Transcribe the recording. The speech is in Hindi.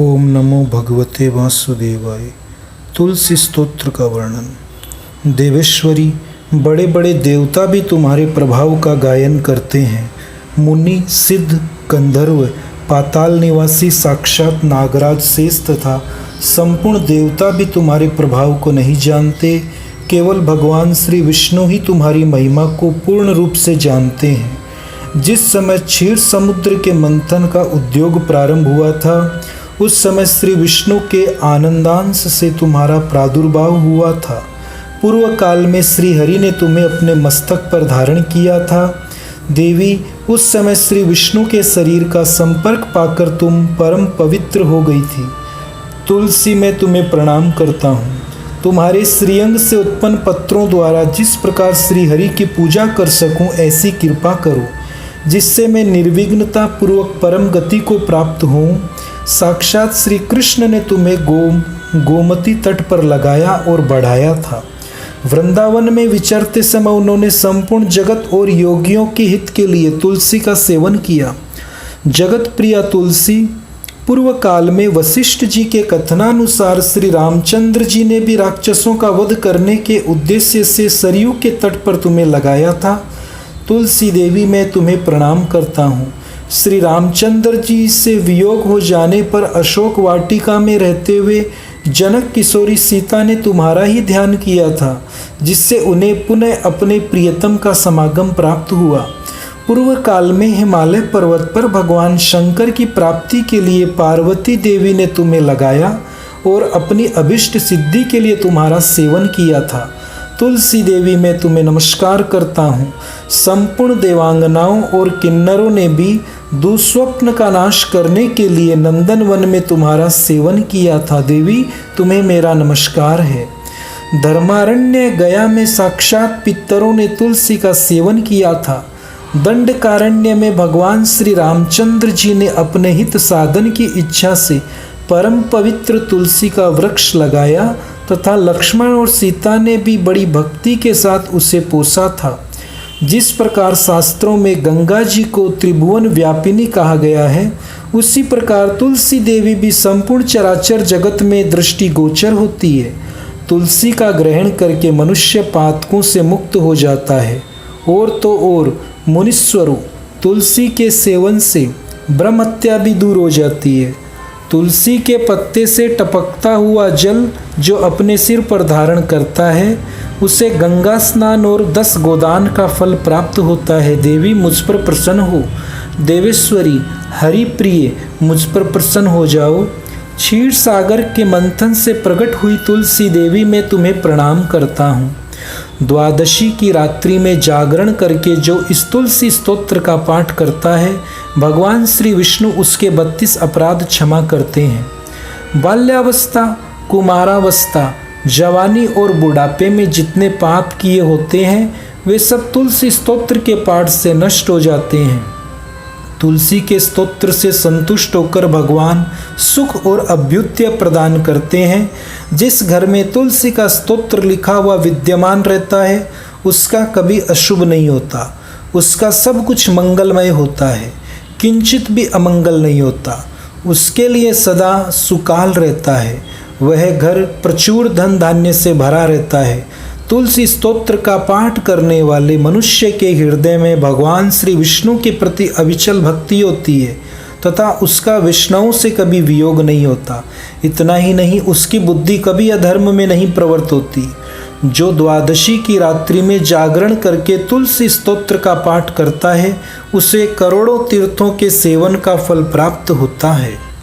ओम नमो भगवते वासुदेवाय। तुलसी स्तोत्र का वर्णन। देवेश्वरी, बड़े बड़े देवता भी तुम्हारे प्रभाव का गायन करते हैं। मुनि, सिद्ध, गंधर्व, पाताल निवासी साक्षात नागराज शेष तथा संपूर्ण देवता भी तुम्हारे प्रभाव को नहीं जानते। केवल भगवान श्री विष्णु ही तुम्हारी महिमा को पूर्ण रूप से जानते हैं। जिस समय क्षीर समुद्र के मंथन का उद्योग प्रारंभ हुआ था, उस समय श्री विष्णु के आनंदांश से तुम्हारा प्रादुर्भाव हुआ था। पूर्व काल में श्री हरि ने तुम्हें अपने मस्तक पर धारण किया था। देवी, उस समय श्री विष्णु के शरीर का संपर्क पाकर तुम परम पवित्र हो गई थी। तुलसी, मैं तुम्हें प्रणाम करता हूँ। तुम्हारे श्रीअंग से उत्पन्न पत्रों द्वारा जिस प्रकार श्री हरि की पूजा कर सकूं, ऐसी कृपा करो जिससे मैं निर्विघ्नता पूर्वक परम गति को प्राप्त हूँ। साक्षात श्री कृष्ण ने तुम्हें गोमती तट पर लगाया और बढ़ाया था। वृंदावन में विचरते समय उन्होंने संपूर्ण जगत और योगियों के हित के लिए तुलसी का सेवन किया। जगत प्रिया तुलसी, पूर्व काल में वशिष्ठ जी के कथनानुसार श्री रामचंद्र जी ने भी राक्षसों का वध करने के उद्देश्य से सरयू के तट पर तुम्हें लगाया था। तुलसी देवी, मैं तुम्हें प्रणाम करता हूँ। श्री रामचंद्र जी से वियोग हो जाने पर अशोक वाटिका में रहते हुए जनक किशोरी सीता ने तुम्हारा ही ध्यान किया था, जिससे उन्हें पुनः अपने प्रियतम का समागम प्राप्त हुआ। पूर्व काल में हिमालय पर्वत पर भगवान शंकर की प्राप्ति के लिए पार्वती देवी ने तुम्हें लगाया और अपनी अभिष्ट सिद्धि के लिए तुम्हारा सेवन किया था। तुलसी देवी, मैं तुम्हें नमस्कार करता हूँ। संपूर्ण देवांगनाओं और किन्नरों ने भी दुस्वप्न का नाश करने के लिए नंदन वन में तुम्हारा सेवन किया था। देवी, तुम्हें मेरा नमस्कार है। धर्मारण्य गया में साक्षात पितरों ने तुलसी का सेवन किया था। दंडकारण्य में भगवान श्री रामचंद्र जी ने अपने हित साधन की इच्छा से परम पवित्र तुलसी का वृक्ष लगाया तथा लक्ष्मण और सीता ने भी बड़ी भक्ति के साथ उसे पोसा था। जिस प्रकार शास्त्रों में गंगा जी को त्रिभुवन व्यापिनी कहा गया है, उसी प्रकार तुलसी देवी भी संपूर्ण चराचर जगत में दृष्टिगोचर होती है। तुलसी का ग्रहण करके मनुष्य पातकों से मुक्त हो जाता है। और तो और मुनीश्वरों, तुलसी के सेवन से ब्रह्महत्या भी दूर हो जाती है। तुलसी के पत्ते से टपकता हुआ जल जो अपने सिर पर धारण करता है, उसे गंगा स्नान और 10 गोदान का फल प्राप्त होता है। देवी, मुझ पर प्रसन्न हो। देवेश्वरी, हरि प्रिय, मुझ पर प्रसन्न हो जाओ। क्षीर सागर के मंथन से प्रकट हुई तुलसी देवी, मैं तुम्हें प्रणाम करता हूँ। द्वादशी की रात्रि में जागरण करके जो इस तुलसी स्तोत्र का पाठ करता है, भगवान श्री विष्णु उसके 32 अपराध क्षमा करते हैं। बाल्यावस्था, कुमारावस्था, जवानी और बुढ़ापे में जितने पाप किए होते हैं, वे सब तुलसी स्तोत्र के पाठ से नष्ट हो जाते हैं। तुलसी के स्तोत्र से संतुष्ट होकर भगवान सुख और अभ्युदय प्रदान करते हैं। जिस घर में तुलसी का स्तोत्र लिखा हुआ विद्यमान रहता है, उसका कभी अशुभ नहीं होता। उसका सब कुछ मंगलमय होता है, किंचित भी अमंगल नहीं होता। उसके लिए सदा सुकाल रहता है। वह घर प्रचुर धन धान्य से भरा रहता है। तुलसी स्तोत्र का पाठ करने वाले मनुष्य के हृदय में भगवान श्री विष्णु के प्रति अविचल भक्ति होती है तथा उसका विष्णु से कभी वियोग नहीं होता। इतना ही नहीं, उसकी बुद्धि कभी अधर्म में नहीं प्रवृत्त होती। जो द्वादशी की रात्रि में जागरण करके तुलसी स्तोत्र का पाठ करता है, उसे करोड़ों तीर्थों के सेवन का फल प्राप्त होता है।